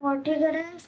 Fortigrants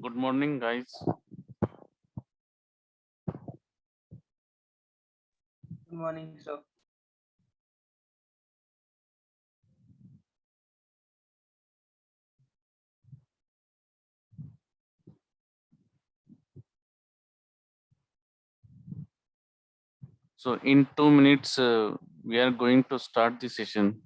Good morning, guys. Good morning, sir. So, in 2 minutes, we are going to start the session.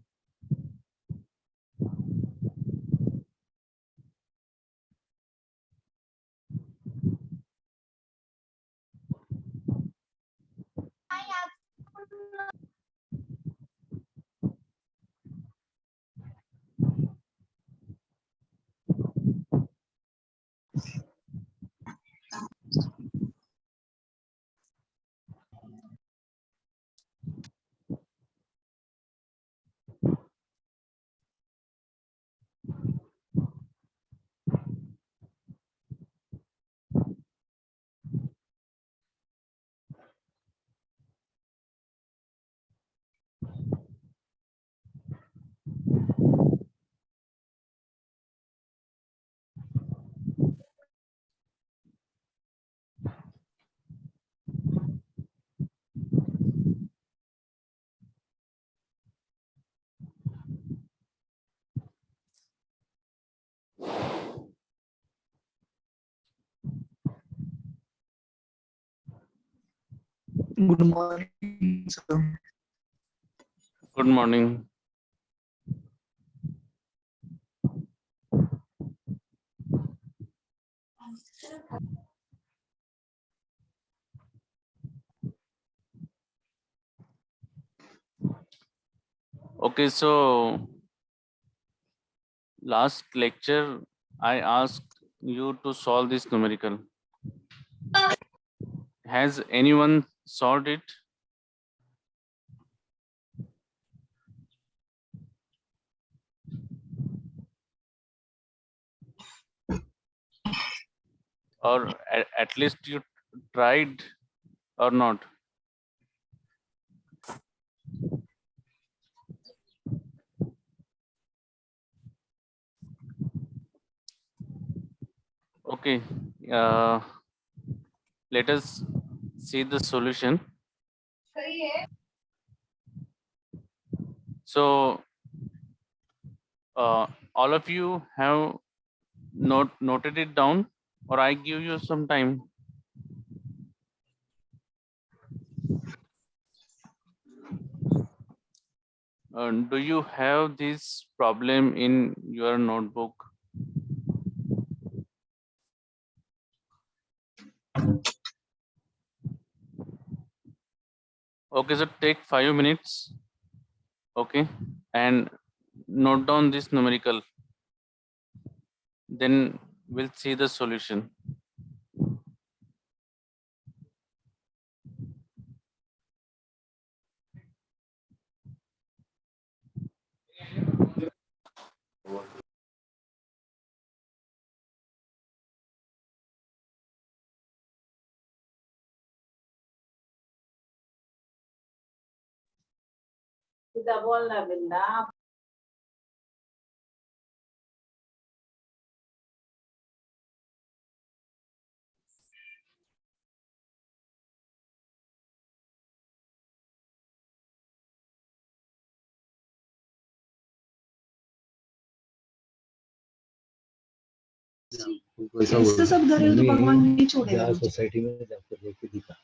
Good morning, sir. Good morning. Okay, so last lecture, I asked you to solve this numerical. Has anyone solved it? Or at least you tried or not? Okay, uh, let us see the solution. So, all of you have noted it down, or I give you some time. Do you have this problem in your notebook? Okay, so take 5 minutes. Okay, and note down this numerical. Then we'll see the solution. ऐसा सब घरेलू तो भगवान नहीं छोड़ेगा मुझे। Society में जाकर लेके दिखा।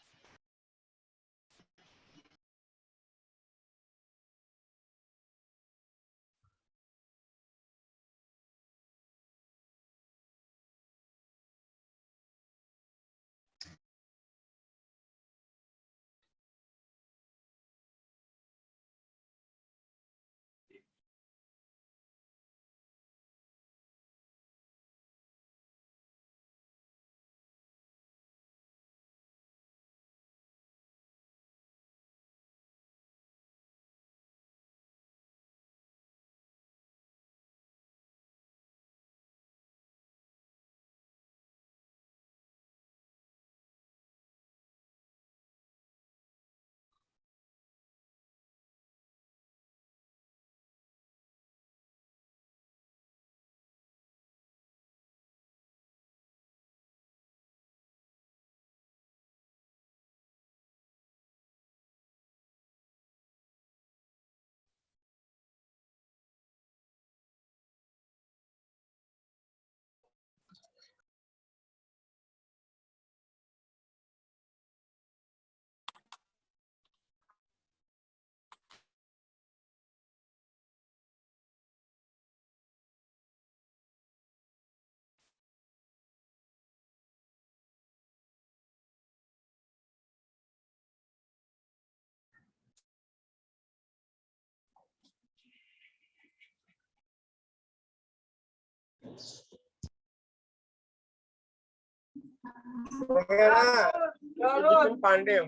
Pandey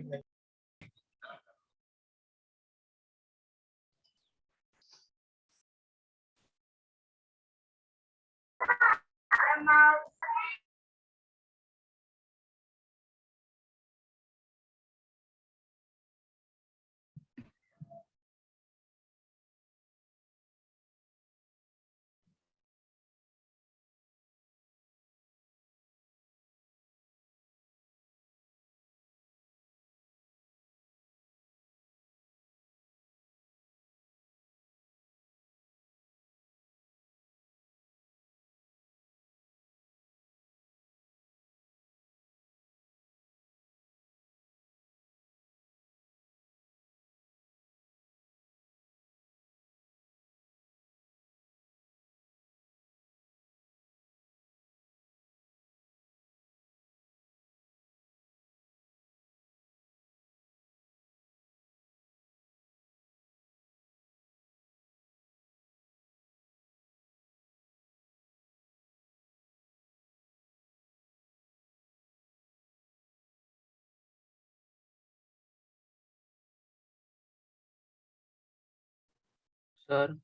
Sir,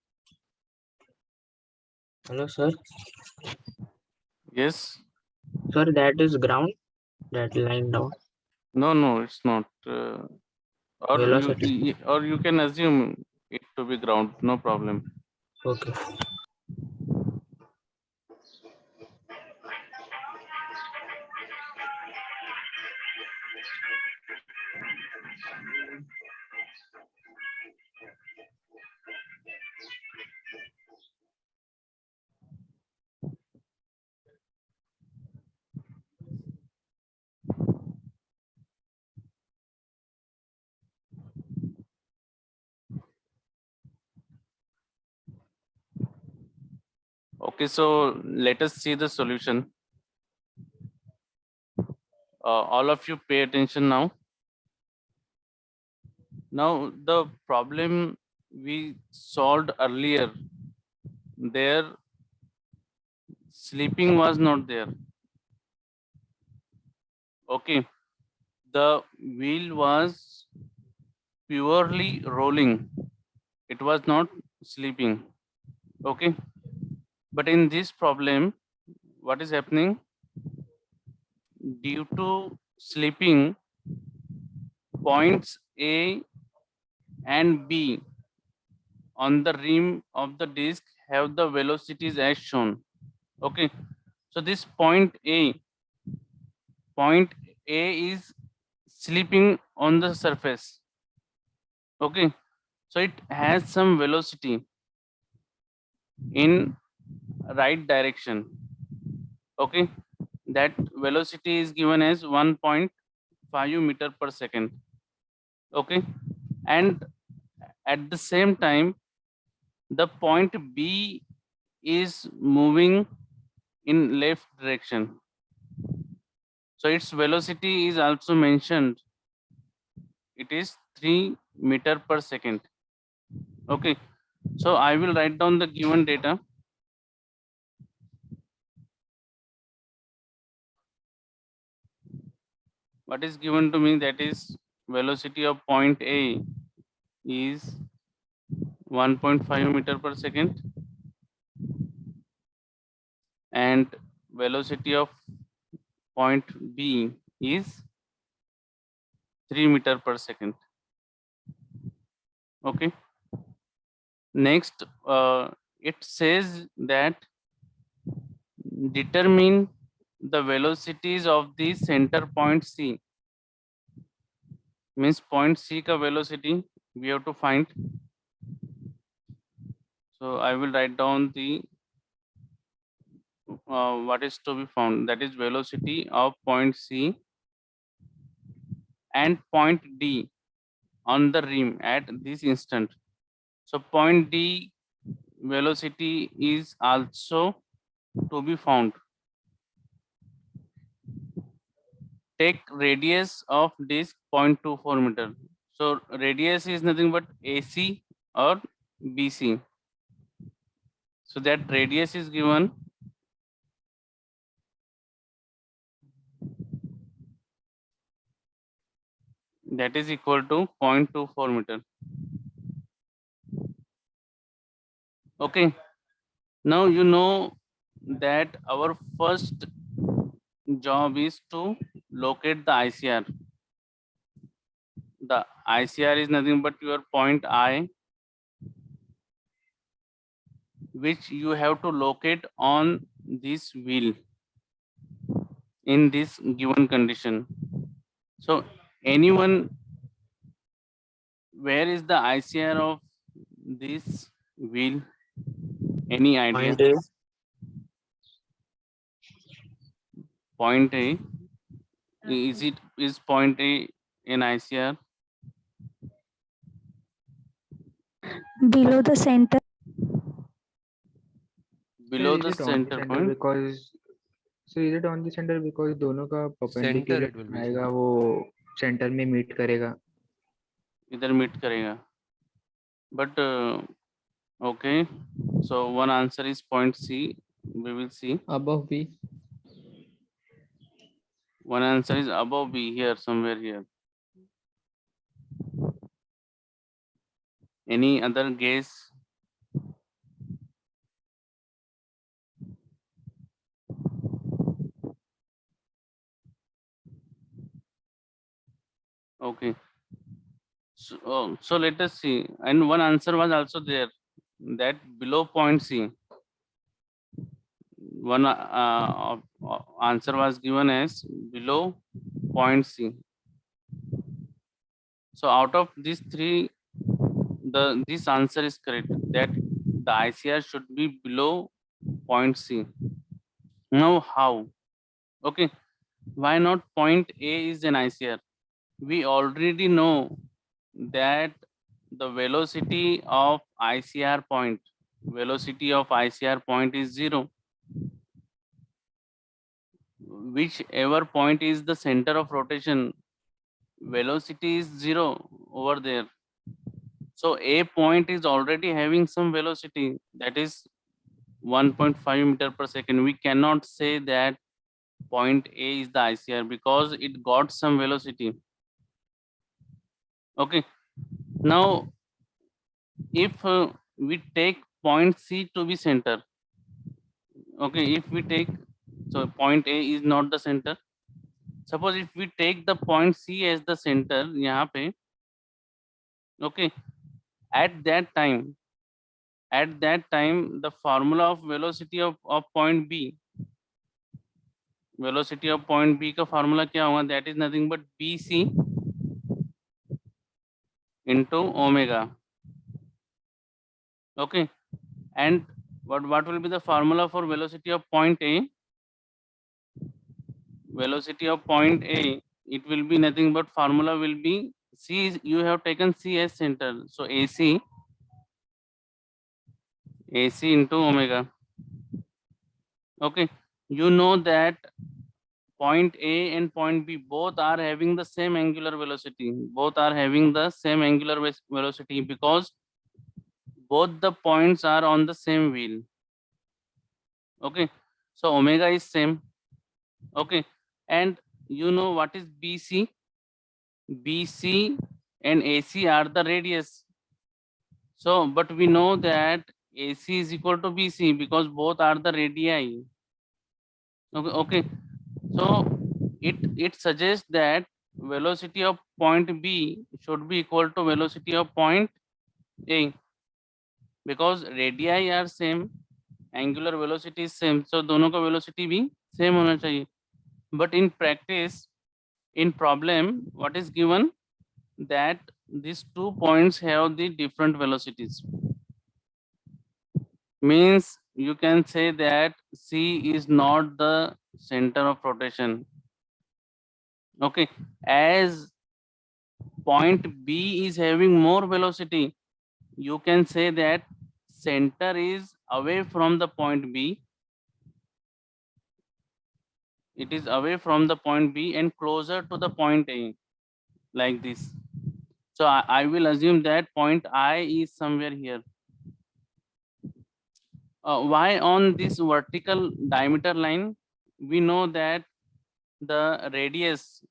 hello, sir. Yes. Sir, that is ground, that line down. No, it's not. Or Velocity. you can assume it to be ground. No problem. Okay. Okay, so let us see the solution. All of you pay attention now. Now the problem we solved earlier, there sleeping was not there. Okay, the wheel was purely rolling. It was not sleeping. Okay, but in this problem, what is happening? Due to sleeping, points A and B on the rim of the disk have the velocities as shown. Okay, so this point A is sleeping on the surface. Okay, so it has some velocity in right direction. Okay, that velocity is given as 1.5 meter per second. Okay, and at the same time the point B is moving in left direction, so its velocity is also mentioned, it is 3 meter per second. Okay, so I will write down the given data. What is given to me, that is velocity of point A is 1.5 meter per second and velocity of point B is 3 meter per second. Okay, next it says that determine the velocities of the center point C. Means point C ka velocity we have to find. So I will write down the what is to be found, that is velocity of point C and point D on the rim at this instant. So point D velocity is also to be found. Take radius of disk 0.24 meter. So radius is nothing but AC or BC. So that radius is given that is equal to 0.24 meter. Okay, now you know that our first job is to locate the ICR. The ICR is nothing but your point I, which you have to locate on this wheel in this given condition. So anyone, where is the ICR of this wheel? Any idea? Point A. Point A. Is point A in ICR? Below the center. Below Is the it on the center center point? because so is it on the center because दोनों का Center perpendicular it will be. आएगा वो center में meet करेगा. इधर meet करेगा. But okay, so one answer is point C. We will see. Above B. One answer is above B, here, somewhere here. Any other guess? Okay. So let us see. And one answer was also there, that below point C. One answer was given as below point C. So out of these three, this answer is correct, that the ICR should be below point C. Now how? Okay, why not point A is an ICR? We already know that the velocity of ICR point is 0. Whichever point is the center of rotation, velocity is 0 over there. So A point is already having some velocity, that is 1.5 meter per second. We cannot say that point A is the ICR because it got some velocity. Okay, now if we take point C to be center, okay, if we take, so point A is not the center. Suppose if we take the point C as the center यहाँ पे, okay, at that time the formula of velocity of point B, velocity of point B का formula क्या होगा, that is nothing but BC into omega. Okay, and what will be the formula for velocity of point A? velocity of point A, it will be nothing but formula will be C is, you have taken C as center. So AC into omega. Okay, you know that point A and point B both are having the same angular velocity. Both are having the same angular velocity because both the points are on the same wheel. Okay, so omega is same. Okay, and you know what is BC? BC and AC are the radius. So, but we know that AC is equal to BC because both are the radii. Okay. So it suggests that velocity of point B should be equal to velocity of point A because radii are same, angular velocity is same. So दोनों का velocity भी same होना चाहिए. But in practice, in problem, what is given that these 2 points have the different velocities. Means you can say that C is not the center of rotation. Okay, as point B is having more velocity, you can say that center is away from the point B. It is away from the point B and closer to the point A, like this. So I will assume that point I is somewhere here. Why on this vertical diameter line? We know that the radius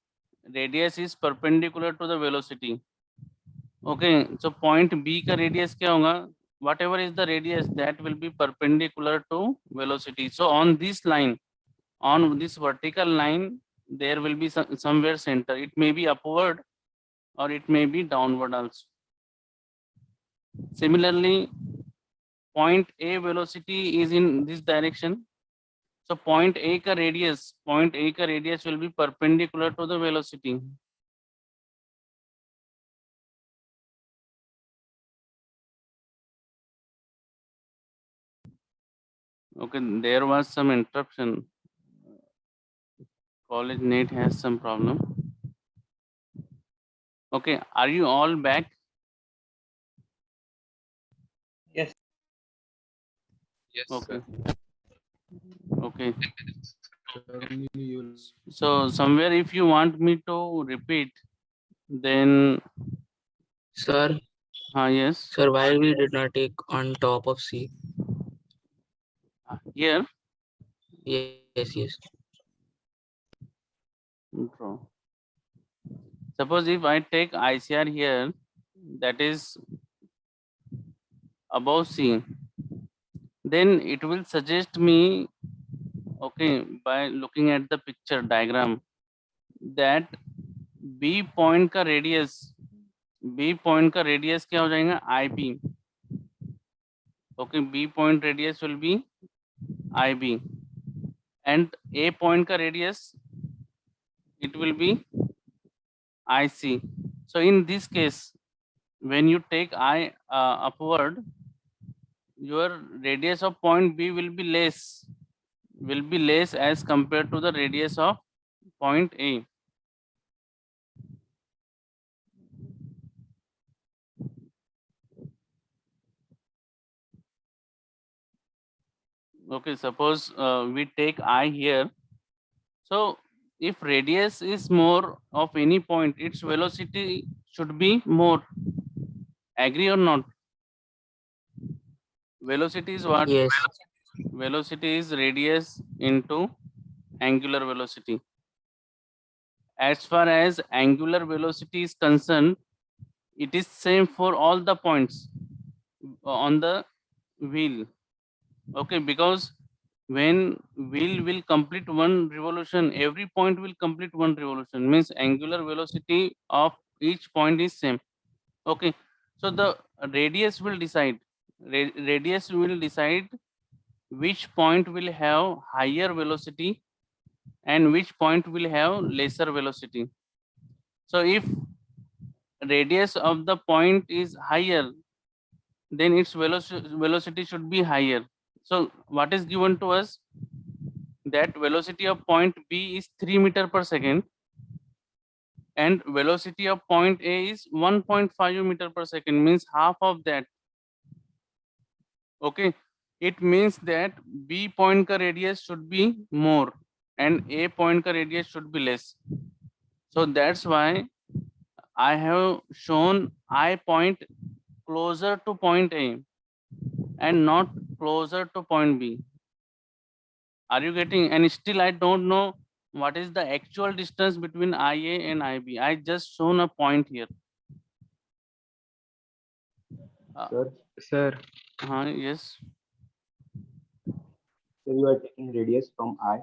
is perpendicular to the velocity. Okay, so point B का radius क्या होगा? Whatever is the radius, that will be perpendicular to velocity. So on this line, on this vertical line, there will be somewhere center. It may be upward or it may be downward also. Similarly, point A velocity is in this direction. So point A का radius will be perpendicular to the velocity. Okay, there was some interruption. College net has some problem. Okay, are you all back? Yes. Yes. Okay. Okay. So somewhere if you want me to repeat, then Sir, yes. sir, why we did not take on top of C? Here. Yes. Draw. Suppose if I take ICR here, that is above C, then it will suggest me, okay, by looking at the picture diagram, that B point का radius क्या हो जाएगा? IB. Okay, B point radius will be IB, and A point का radius, it will be IC. So in this case, when you take I upward, your radius of point B will be less as compared to the radius of point A. Okay, suppose we take I here. So if radius is more of any point, its velocity should be more. Agree or not? Velocity is what? Yes. Velocity is radius into angular velocity. As far as angular velocity is concerned, it is same for all the points on the wheel. Okay, because when wheel will complete one revolution, every point will complete one revolution, means angular velocity of each point is same. Okay, so the radius will decide. Radius will decide which point will have higher velocity and which point will have lesser velocity. So if radius of the point is higher, then its velocity should be higher. So what is given to us? that velocity of point B is 3 meter per second and velocity of point A is 1.5 meter per second, means half of that. Okay, it means that B point ka radius should be more and A point ka radius should be less. So that's why I have shown I point closer to point A and not closer to point B. Are you getting? And still I don't know what is the actual distance between IA and IB. I just shown a point here. Sir, Sir, Yes. so you are taking radius from I.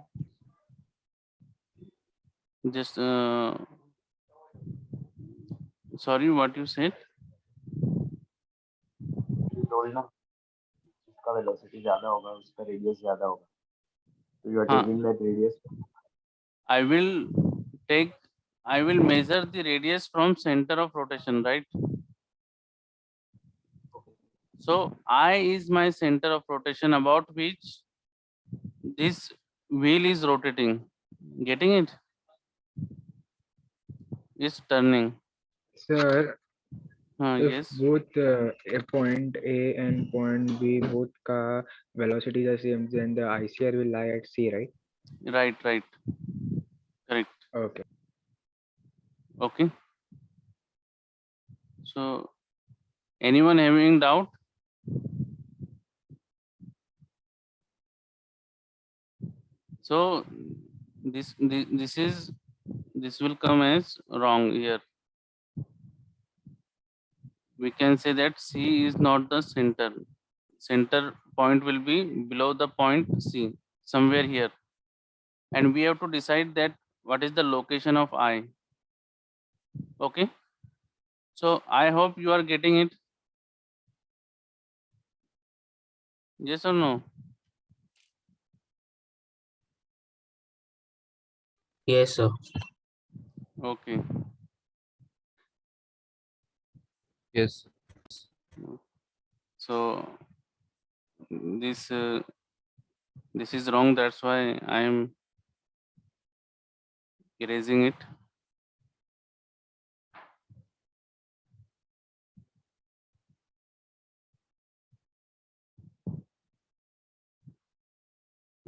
Just sorry, what you said? You told ना इसका velocity ज़्यादा होगा, उसका radius ज़्यादा होगा. So you are हाँ. taking that radius. I will measure the radius from center of rotation, right? So I is my center of rotation about which this wheel is rotating. Getting it? It's turning. sir, if Yes. both a point A and point B both ka velocity is the same, then the ICR will lie at C, right? Right. Correct. Okay. Okay. So anyone having doubt? So this will come as wrong here. We can say that C is not the center. Center point will be below the point C, somewhere here. And we have to decide that what is the location of I. Okay. So I hope you are getting it. Yes or no? Yes, sir. Okay. Yes. So this is wrong. That's why I am erasing it.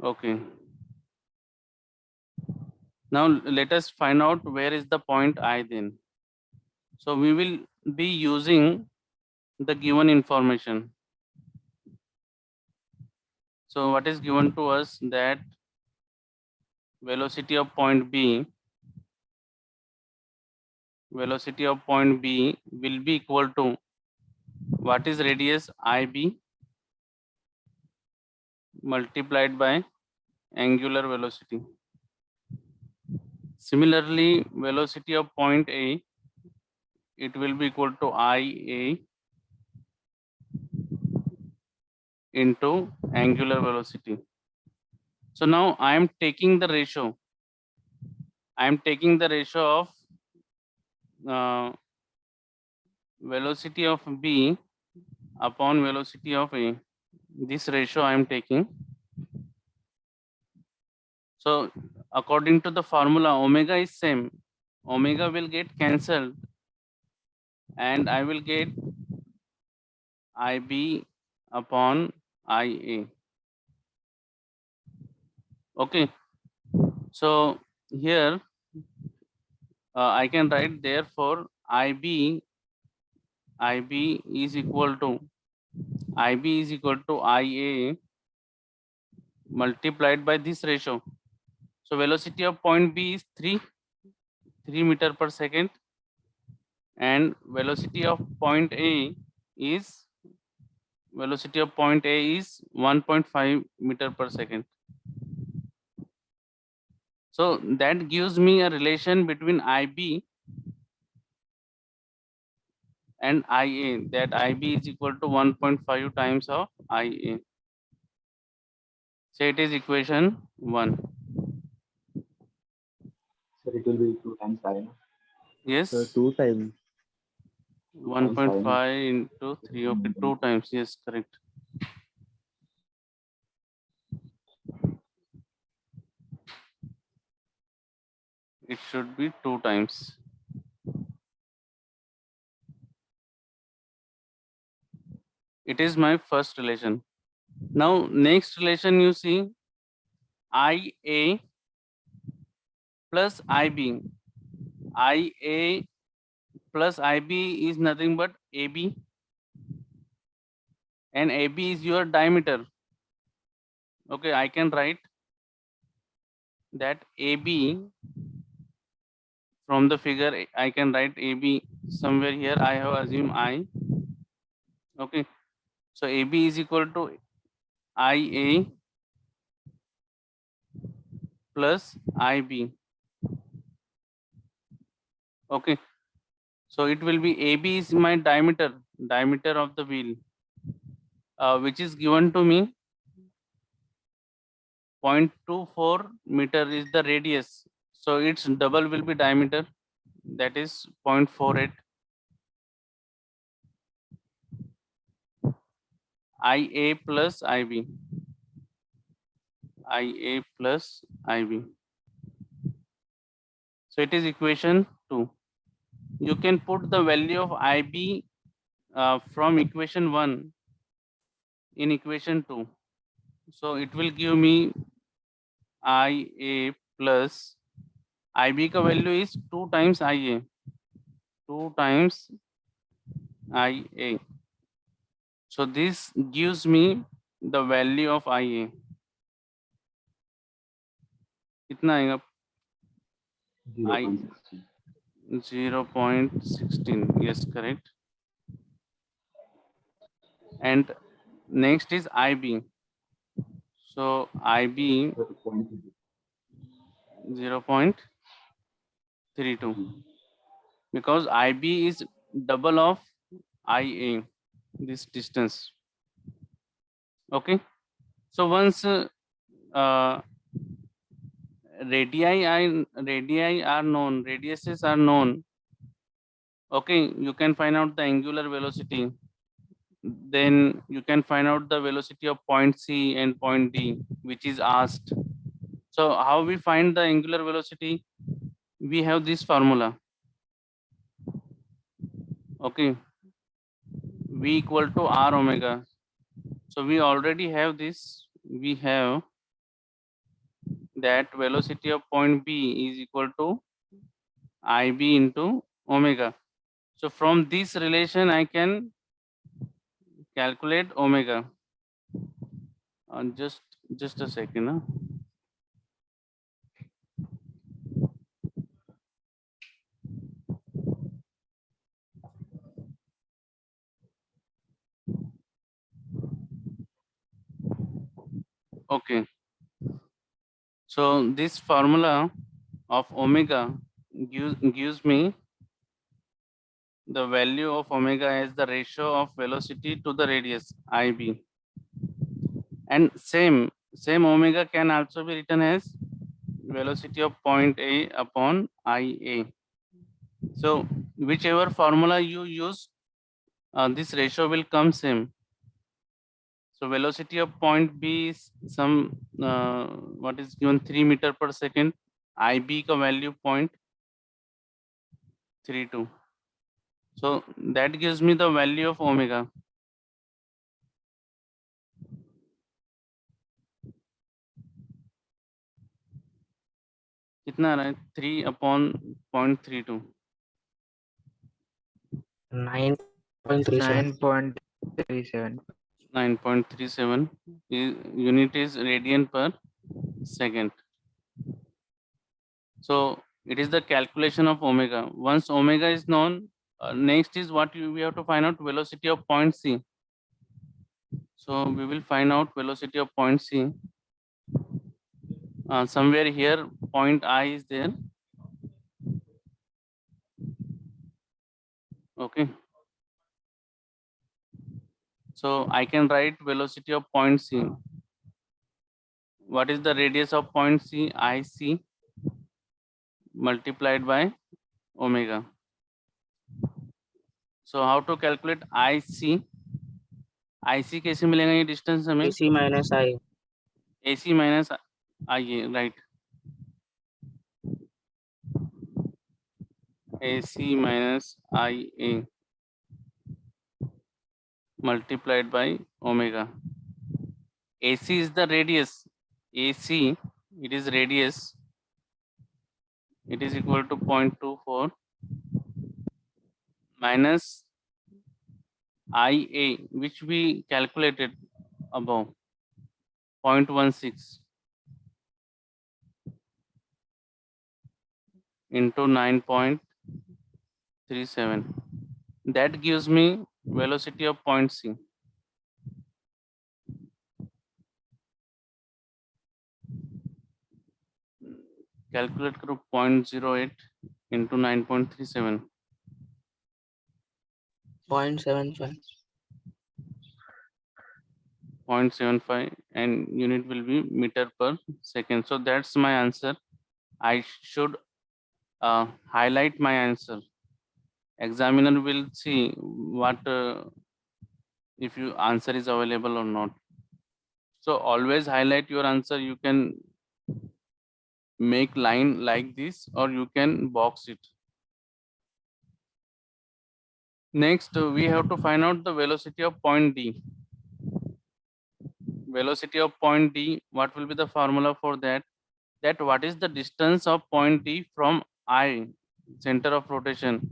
Okay. Now let us find out where is the point I then. So we will be using the given information. So what is given to us that velocity of point B will be equal to what is radius IB multiplied by angular velocity. Similarly, velocity of point A, it will be equal to IA into angular velocity. So now I am taking the ratio. I am taking the ratio of velocity of B upon velocity of A. This ratio I am taking. So according to the formula, omega is same. Omega will get cancelled and I will get IB upon IA. Okay. So here I can write therefore IB is equal to IA multiplied by this ratio. So velocity of point B is 3 meter per second and velocity of point A is 1.5 meter per second. So that gives me a relation between IB and IA, that IB is equal to 1.5 times of IA. So it is equation 1. Sir, it will be 2 times I. Na? Yes. So 2 times. 1.5 into 3. Okay, 2 times. Yes, correct. it should be 2 times. It is my first relation. Now next relation you see IA plus IB. IA plus IB is nothing but AB, and AB is your diameter. Okay, I can write that AB from the figure. I can write AB somewhere here. I have assumed I. Okay, so AB is equal to IA plus IB. Okay, so it will be AB is my diameter of the wheel, which is given to me 0.24 meter is the radius. So its double will be diameter, that is 0.48. IA plus IB. IA plus IB. So it is equation 2. You can put the value of IB from equation 1 in equation 2. So it will give me IA plus IB ka value is 2 times IA. 2 times IA. So this gives me the value of IA. कितना आएगा? 0.16. 0.16. Yes, correct. And next is IB. So IB 0.32, because IB is double of IA, this distance. Okay, so once radii are known, radiuses are known, okay, you can find out the angular velocity. Then you can find out the velocity of point C and point D, which is asked. So how we find the angular velocity? We have this formula. Okay, V equal to R omega. So we already have this. We have that velocity of point B is equal to IB into omega. So from this relation, I can calculate omega. Just a second. Huh? Okay. So this formula of omega gives me the value of omega as the ratio of velocity to the radius IB. And same omega can also be written as velocity of point A upon IA. So whichever formula you use, this ratio will come same. So velocity of point B is some what is given 3 meter per second. IB ka value 0.32. So that gives me the value of omega. कितना आ रहा है? 3 upon 0.32. 9.37. 9.37. 9.37. Unit is radian per second. So it is the calculation of omega. Once omega is known, next is what we have to find out velocity of point C. So we will find out velocity of point C. Somewhere here point I is there. Okay. So I can write velocity of point C. What is the radius of point C? IC multiplied by omega. So how to calculate IC? IC कैसे मिलेगा ये distance हमें? AC minus I. AC minus IA, right? AC minus IA multiplied by omega. AC is the radius. AC, it is radius. It is equal to 0.24 minus IA, which we calculated above, 0.16 into 9.37. That gives me velocity of point C. Calculate करो 0.08 into 9.37. 0.75. 0.75 and unit will be meter per second. So that's my answer. I should highlight my answer. Examiner will see what if your answer is available or not. So always highlight your answer. You can make line like this or you can box it. Next, we have to find out the velocity of point D. Velocity of point D, what will be the formula for that? That what is the distance of point D from I, center of rotation,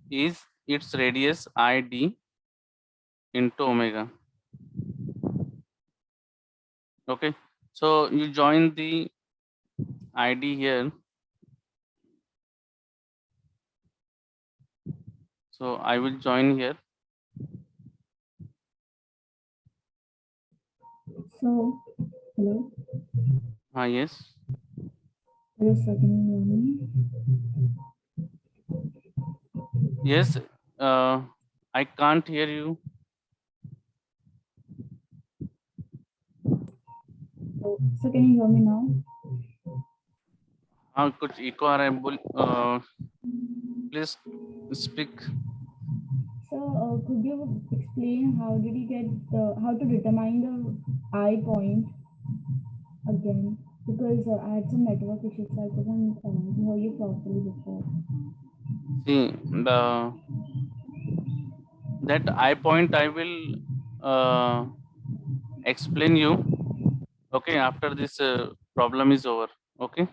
is its radius ID into omega. Okay, so you join the ID here. So I will join here. So, hello. Yes. Hello, sir. Can you hear me? Yes. I can't hear you. Oh, so can you hear me now? हाँ कुछ eco आ रहा है बोल. Please speak. So, could you explain how did you get how to determine the I point again? Because I had some network issues, so I couldn't hear you properly before. See that I point I will explain you. Okay, after this problem is over. Okay.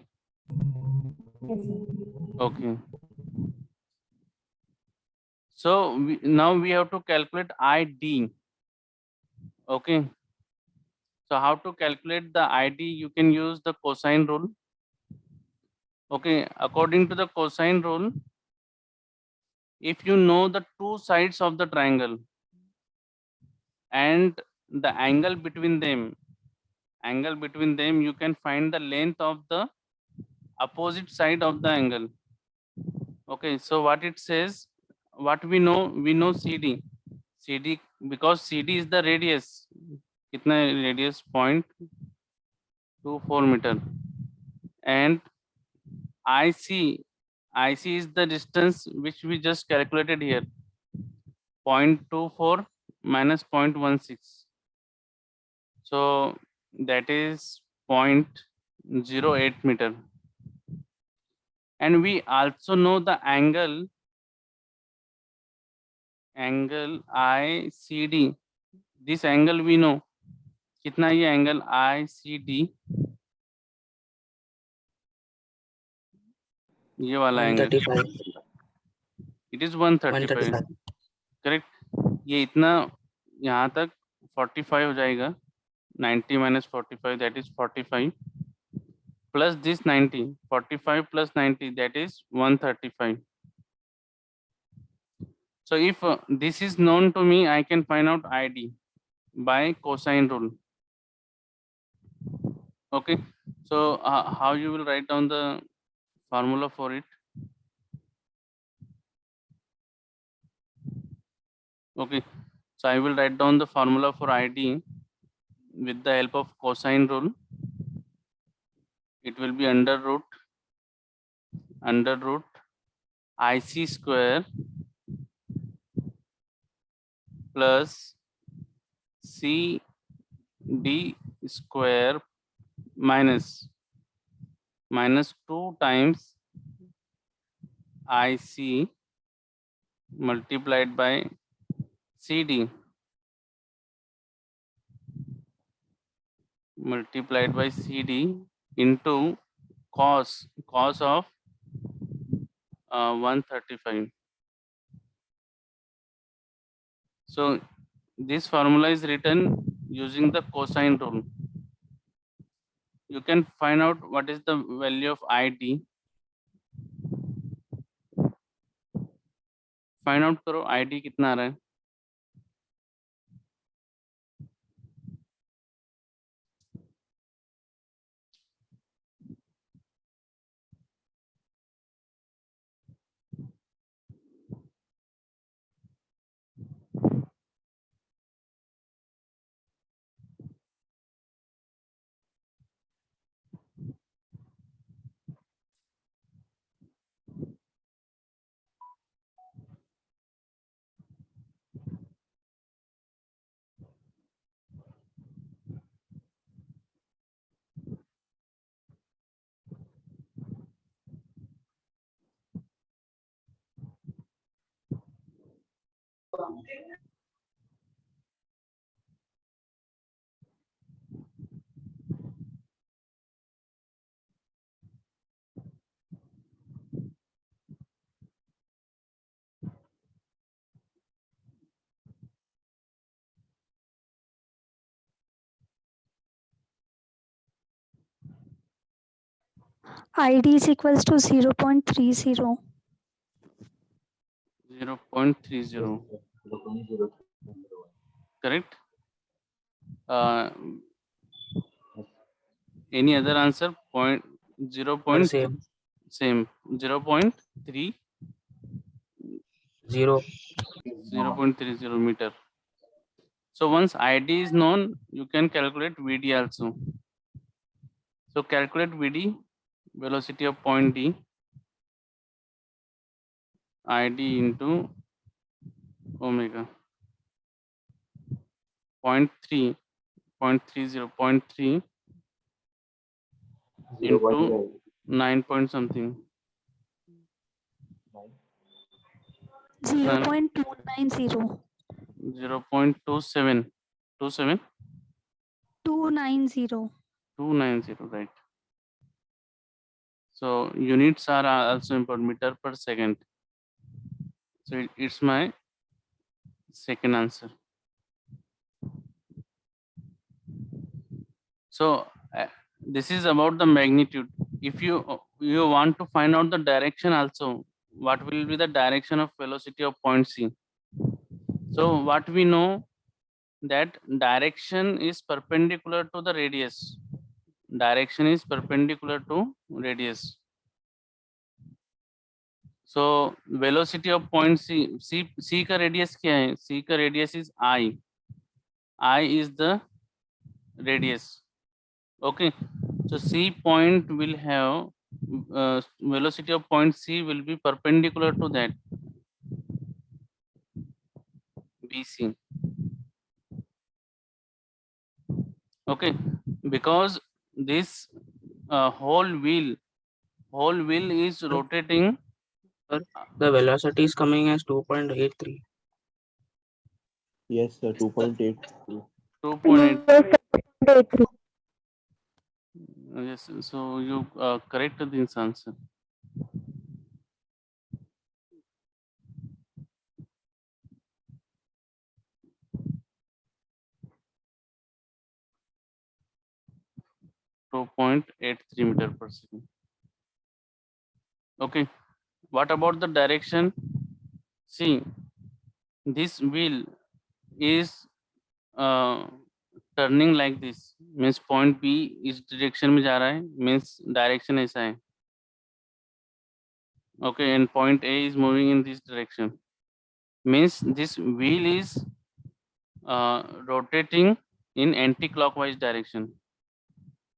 Yes, sir. Okay. So now we have to calculate ID. Okay. So how to calculate the ID? You can use the cosine rule. Okay. According to the cosine rule, if you know the two sides of the triangle and the angle between them, you can find the length of the opposite side of the angle. Okay. So what it says, what we know CD. Because CD is the radius. Kitna radius? 0.24 meter. And IC is the distance which we just calculated here. 0.24 minus 0.16. So that is 0.08 meter. And we also know the angle ICD. This angle we know. कितना ये angle ICD? ये वाला angle. 135. It is 135. 135. Correct. ये इतना यहाँ तक 45 हो जाएगा. 90 minus 45, that is 45. Plus this 90. 45 plus 90, that is 135. So if this is known to me, I can find out ID by cosine rule. Okay. So how you will write down the formula for it? Okay. So I will write down the formula for ID with the help of cosine rule. It will be under root IC square plus CD square minus 2 times IC multiplied by CD into cos of 135. So this formula is written using the cosine rule. You can find out what is the value of ID. Find out करो ID कितना आ रहा है. ID is equals to 0.30. 0.30. 0.0. Correct. Any other answer? Point 0. Same. Same 0.3. 0.30 meter. So once ID is known, you can calculate VD also. So calculate VD, velocity of point D, ID into omega. 0.3 into 9 point something. 0.290. 0.27. 290. 290, right. So units are also important, meter per second. So it's my second answer. So this is about the magnitude. If you want to find out the direction also, what will be the direction of velocity of point C? So what we know, that direction is perpendicular to the radius. Direction is perpendicular to radius. So velocity of point C का radius क्या है? C का radius is I. I is the radius. Okay. So C point will have velocity of point C will be perpendicular to that BC. Okay, because this whole wheel is rotating. The velocity is coming as 2.83. Yes, sir. 2.8. 2.8. Yes, so you correct this answer. .83 meter per second. Okay, what about the direction? See, this wheel is turning like this, means point B इस direction में जा रहा है, means direction ऐसा है. Okay, and point A is moving in this direction, means this wheel is rotating in anti-clockwise direction.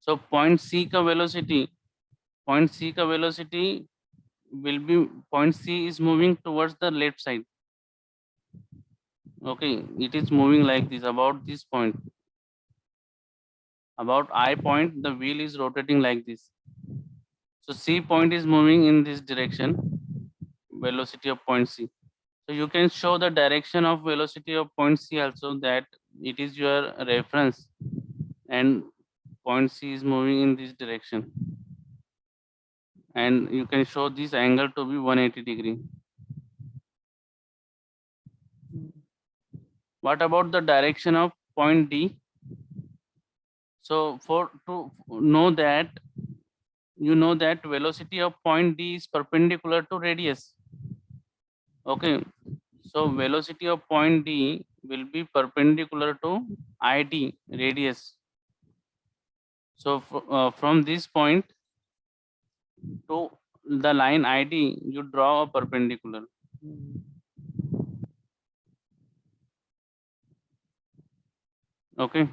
So point C का velocity will be, point C is moving towards the left side. Okay, it is moving like this, about this point. About I point, the wheel is rotating like this. So C point is moving in this direction. velocity of point C. So you can show the direction of velocity of point C also, that it is your reference and point C is moving in this direction. And you can show this angle to be 180 degree. What about the direction of point D? So to know that, you know that velocity of point D is perpendicular to radius. Okay, so velocity of point D will be perpendicular to ID, radius. So from this point to the line ID, you draw a perpendicular. Okay,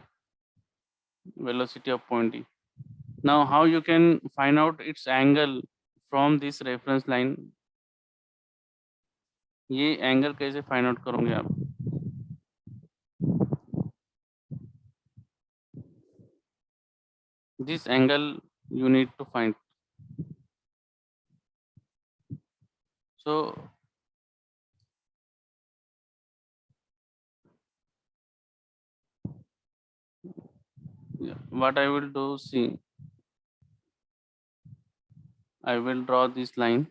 velocity of point D. Now how you can find out its angle from this reference line? ये angle कैसे find out करोगे आप? This angle you need to find. So what I will do, see, I will draw this line.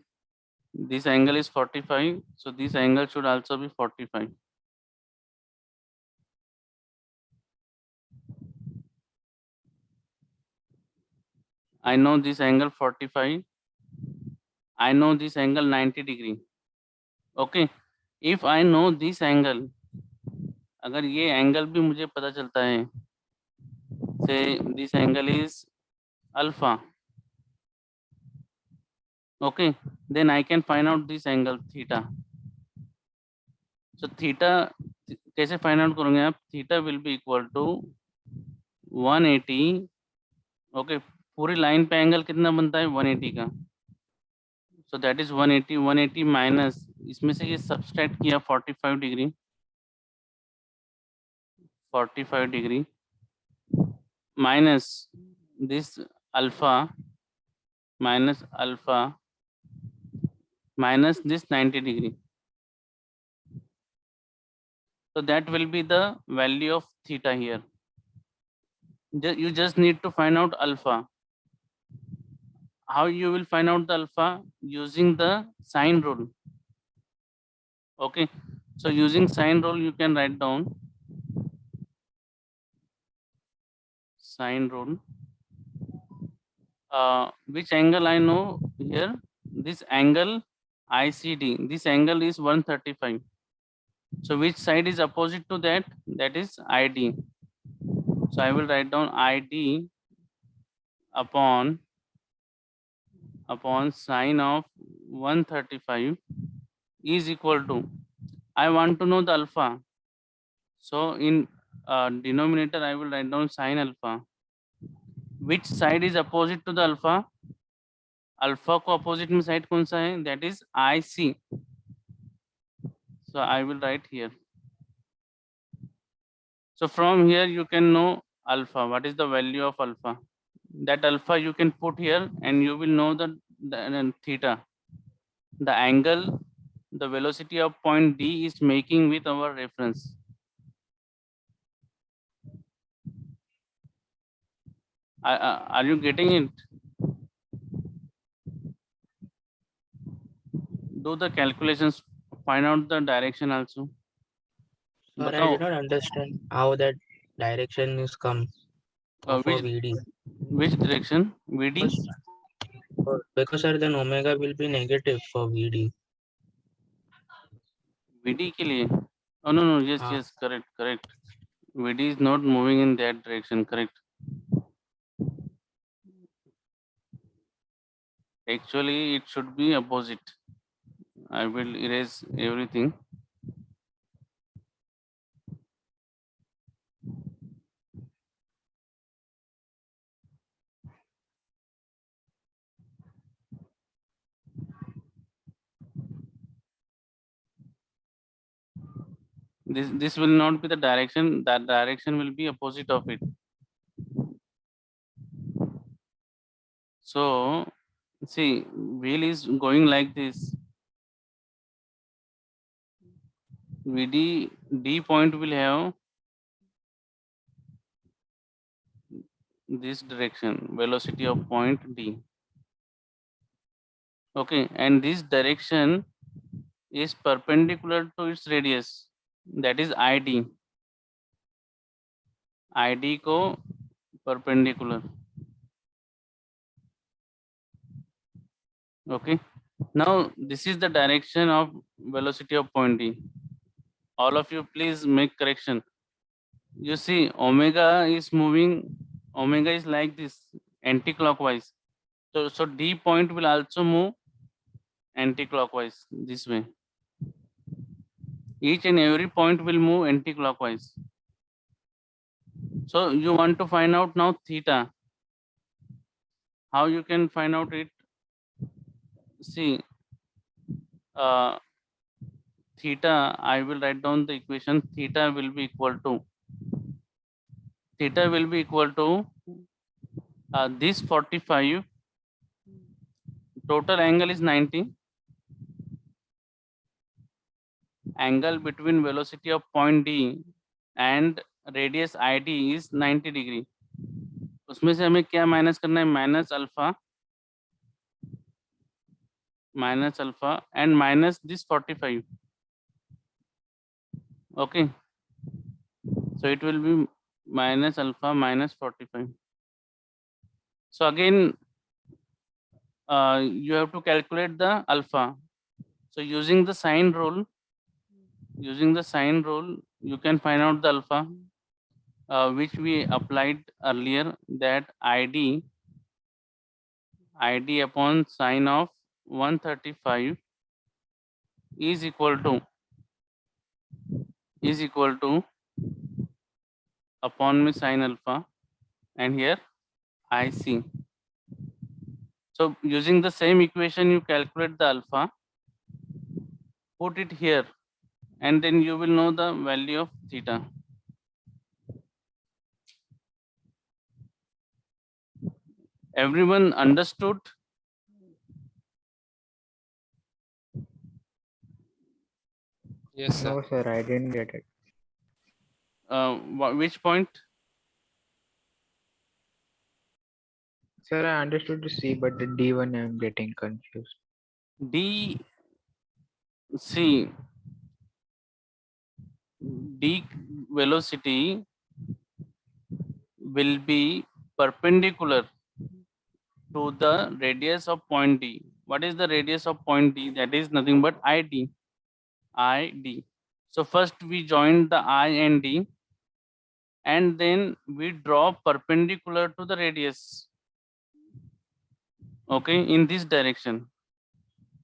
This angle is 45, so this angle should also be 45. I know this angle 45. I know this angle 90 degree. Okay, if I know this angle, अगर ये angle भी मुझे पता चलता है, say this angle is alpha. Okay, then I can find out this angle theta. So theta कैसे find out करोगे आप? Theta will be equal to 180. Okay, पूरी लाइन पे एंगल कितना बनता है? 180 का. So that is 180 minus, इसमें से ये सब्सट्रैक्ट किया 45 degree minus this alpha minus this 90 degree. So that will be the value of theta here. You just need to find out alpha. How you will find out the alpha? Using the sine rule. Okay, so using sine rule you can write down sine rule. Which angle I know here? This angle ICD. This angle is 135. So which side is opposite to that? That is ID. So I will write down ID upon sine of 135 is equal to, I want to know the alpha. So in denominator I will write down sine alpha. Which side is opposite to the alpha? Alpha को opposite में side कौन सा है? That is IC. So I will write here. So from here you can know alpha. What is the value of alpha? That alpha you can put here and you will know the theta. The angle, the velocity of point D is making with our reference. Are you getting it? Do the calculations, find out the direction also. Sir, I did not understand how that direction is come for VD. Which direction? VD? Because sir, then omega will be negative for VD. VD के लिए? Oh no, yes, correct. VD is not moving in that direction, correct. Actually, it should be opposite. I will erase everything. This will not be the direction. That direction will be opposite of it. So see, wheel is going like this. D point will have this direction, velocity of point D. Okay, and this direction is perpendicular to its radius, that is ID. ID को perpendicular. Okay, now this is the direction of velocity of point D. All of you please make correction. You see omega is moving, omega is like this, anti-clockwise. So D point will also move anti-clockwise this way. Each and every point will move anti-clockwise. So you want to find out now theta. How you can find out it? See, theta, I will write down the equation. Theta will be equal to this 45. Total angle is 90. Angle between velocity of point D and radius ID is 90 degree. उसमें से हमें क्या minus करना है? Minus alpha and minus this 45. Okay, so it will be minus alpha minus 45. So again you have to calculate the alpha. So using the sine rule, you can find out the alpha, which we applied earlier, that ID upon sine of 135 is equal to upon में sine alpha and here IC. So using the same equation, you calculate the alpha, put it here, and then you will know the value of theta. Everyone understood? Yes, sir. No, sir, I didn't get it. Which point? Sir, I understood the C, but the D one I'm getting confused. D velocity will be perpendicular to the radius of point D. What is the radius of point D? That is nothing but ID. So first we join the I and D, and then we draw perpendicular to the radius. Okay, in this direction,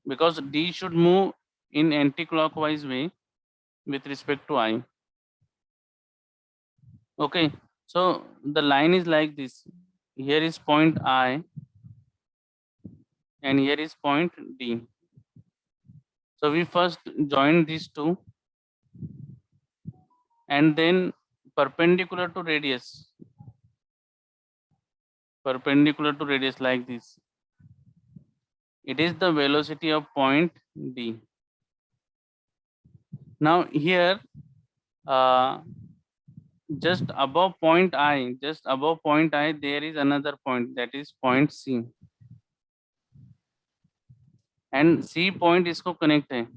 because D should move in anti-clockwise way with respect to I. Okay, so the line is like this. Here is point I and here is point D. So we first join these two and then perpendicular to radius like this. It is the velocity of point D. Now here just above point I, there is another point, that is point C. And C point इसको connect है.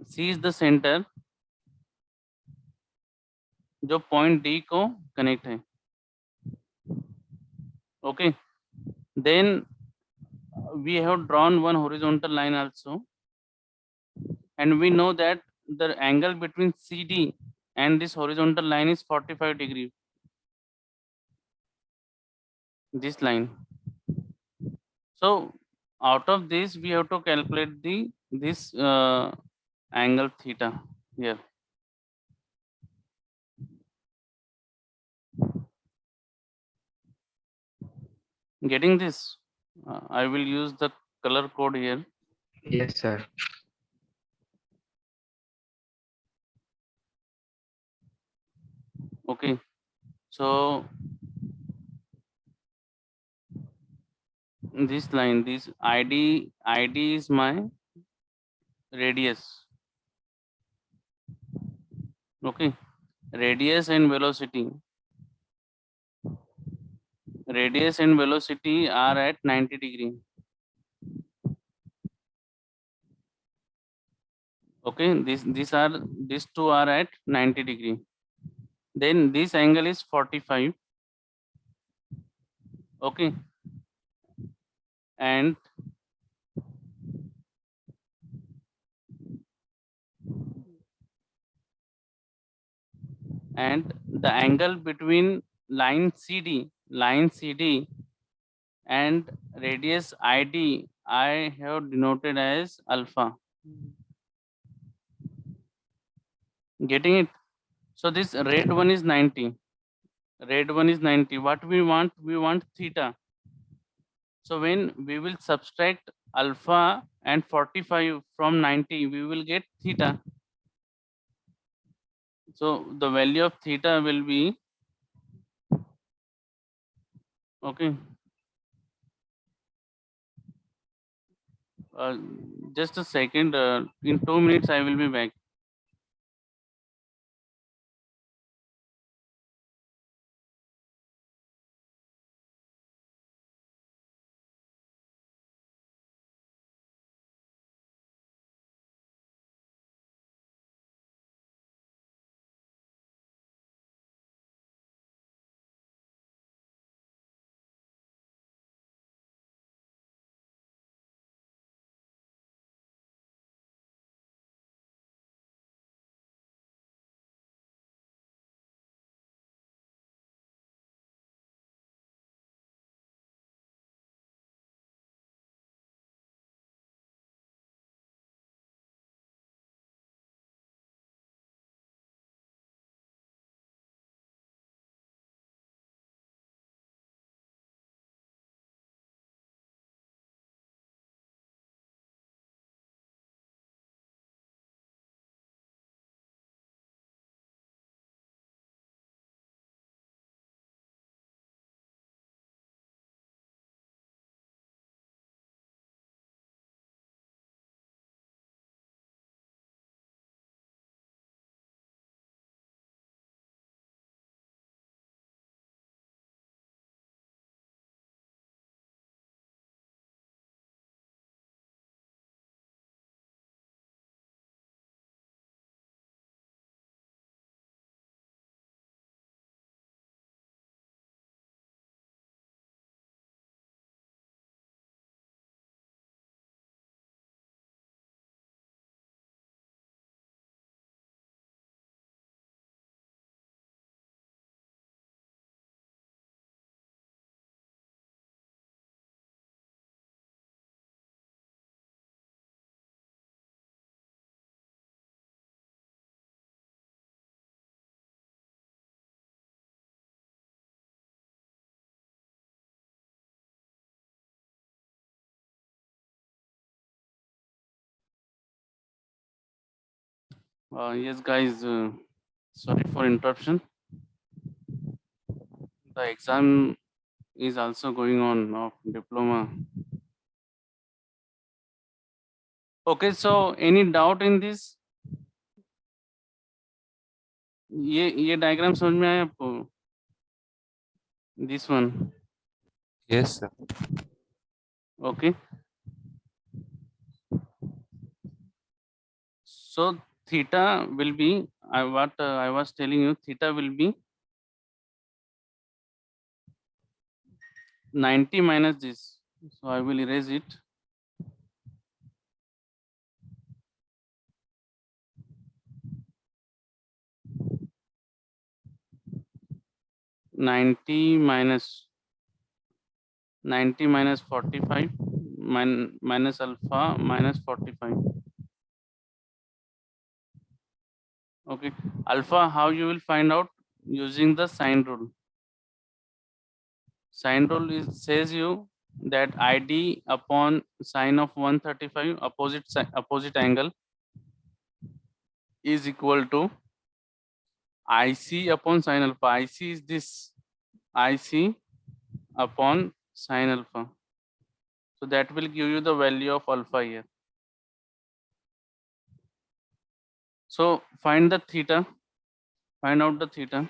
C is the center जो point D को connect है. Okay, then we have drawn one horizontal line also, and we know that the angle between CD and this horizontal line is 45 degree. This line. So out of this we have to calculate this angle theta here. Getting this? I will use the color code here. Yes, sir. Okay, so this line, this ID is my radius. Okay, radius and velocity. Radius and velocity are at 90 degree. Okay, these two are at 90 degree. Then this angle is 45. Okay, and the angle between line CD and radius ID I have denoted as alpha. Getting it? So this red one is 90. Red one is 90. What we want? We want theta. So when we will subtract alpha and 45 from 90, we will get theta. So the value of theta will be, okay. Just a second. In 2 minutes, I will be back. Yes, guys. Sorry for interruption. The exam is also going on of diploma. Okay, so any doubt in this? ये diagram समझ में आया आपको? This one. Yes, sir. Okay. So theta will be, what I was telling you, theta will be 90 minus this. So I will erase it. Ninety minus 45 minus alpha minus 45. Okay, alpha, how you will find out? Using the sine rule. Sine rule says you that ID upon sine of 135 opposite angle is equal to IC upon sine alpha. IC is this, IC upon sine alpha. So that will give you the value of alpha here. So find the theta. Find out the theta.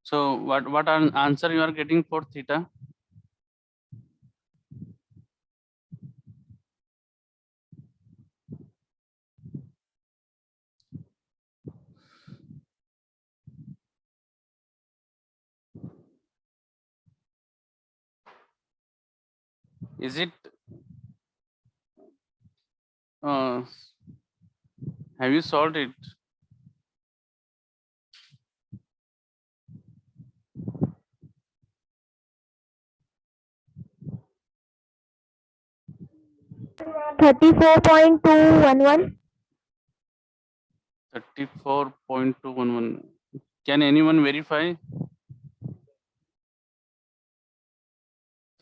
So what answer you are getting for theta? Is it have you solved it? $34.211. 34.211. Can anyone verify?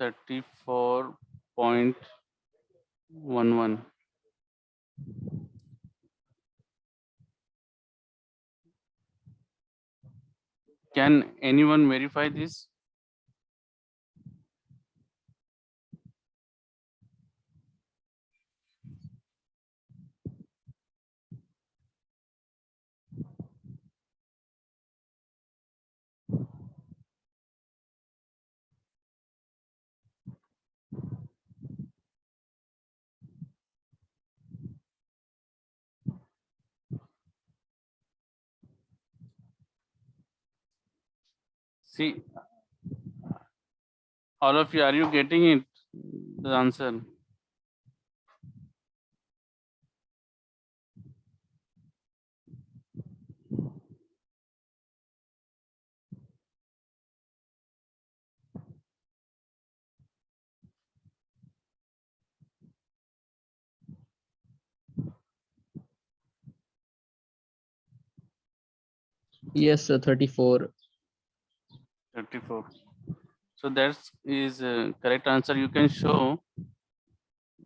34.11. Can anyone verify this? See, all of you, are you getting it? The answer. Yes, sir, 34. 34. So that is correct answer. You can show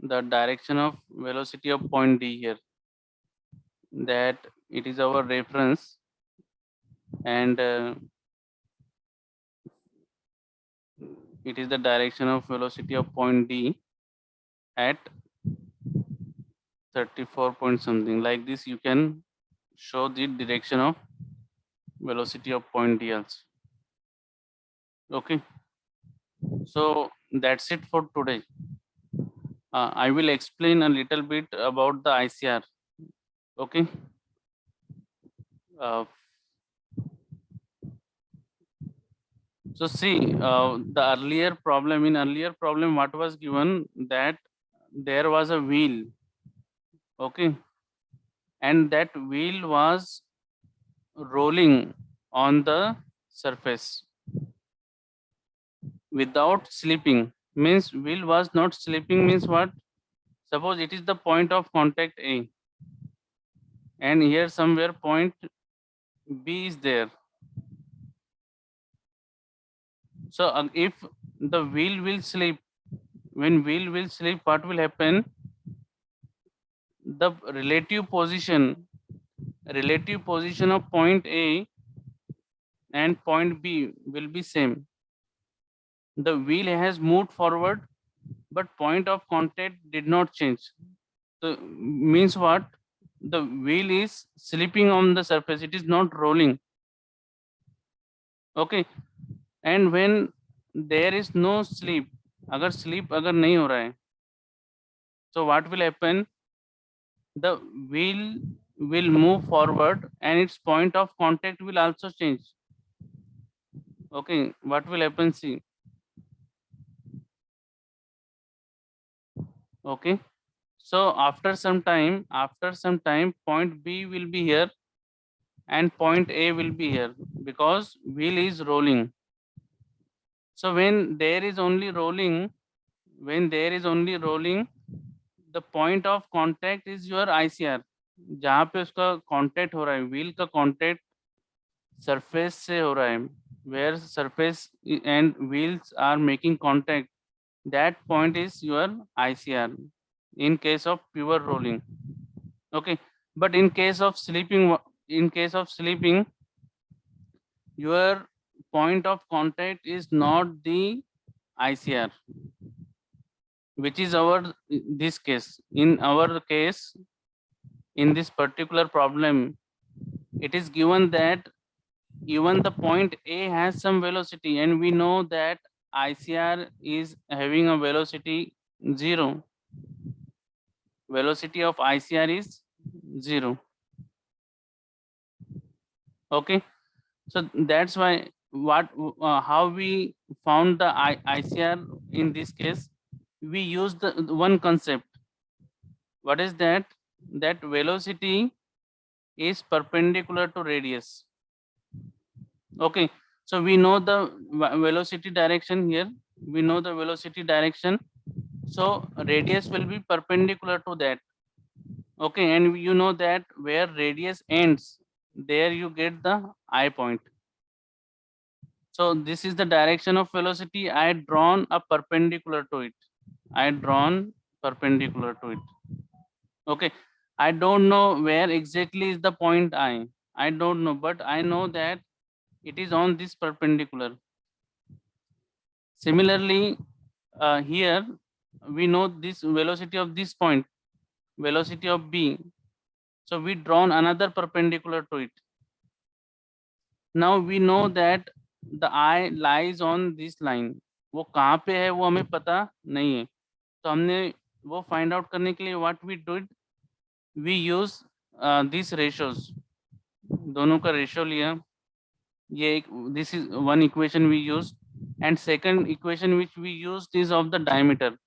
the direction of velocity of point D here. That it is our reference, and it is the direction of velocity of point D at 34 point something. Like this, you can show the direction of velocity of point D also. Okay. So that's it for today. I will explain a little bit about the ICR. Okay. So see, the earlier problem, what was given, that there was a wheel, okay, and that wheel was rolling on the surface without slipping. Means wheel was not slipping means what? Suppose it is the point of contact A, and here somewhere point B is there. So if the wheel will slip, when wheel will slip, what will happen? The relative position of point A and point B will be same. The wheel has moved forward, but point of contact did not change. So means what? The wheel is slipping on the surface, it is not rolling. Okay, and when there is no slip, agar slip agar nahi ho raha hai, so what will happen? The wheel will move forward and its point of contact will also change. Okay, what will happen? See. Okay, so after some time, point B will be here and point A will be here because wheel is rolling. So when there is only rolling, the point of contact is your ICR. जहाँ पे उसका contact हो रहा है, wheel का contact surface से हो रहा है, where surface and wheels are making contact, that point is your ICR in case of pure rolling. Okay, but in case of sleeping, your point of contact is not the ICR, which is our this case. In our case, in this particular problem, it is given that even the point A has some velocity, and we know that ICR is having a velocity 0. Velocity of ICR is 0. Okay, so that's why how we found the ICR in this case, we use the one concept. What is that? That velocity is perpendicular to radius. Okay, so we know the velocity direction here. We know the velocity direction. So radius will be perpendicular to that. Okay, and you know that where radius ends, there you get the I point. So this is the direction of velocity. I had drawn a perpendicular to it. Okay, I don't know where exactly is the point I don't know, but I know that it is on this perpendicular. Similarly, here we know this velocity of this point, velocity of B. So we drawn another perpendicular to it. Now we know that the I lies on this line. वो कहाँ पे है वो हमें पता नहीं है, तो हमने वो find out करने के लिए what we did, we use these ratios. दोनों का ratio लिया. ये this is one equation we used, and second equation which we used is of the diameter.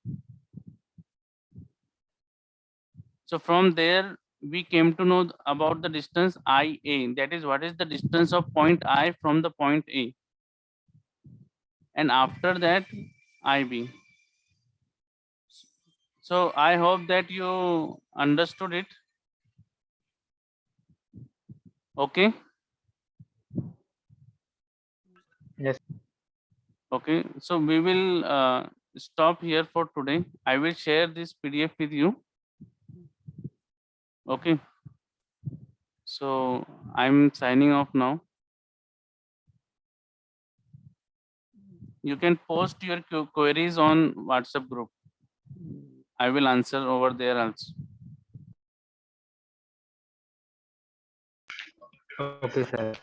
So from there we came to know about the distance IA. That is, what is the distance of point I from the point A, and after that IB. So I hope that you understood it. Okay. Yes. Okay, so we will stop here for today. I will share this PDF with you. Okay, so I'm signing off now. You can post your queries on WhatsApp group. I will answer over there also. Okay, sir.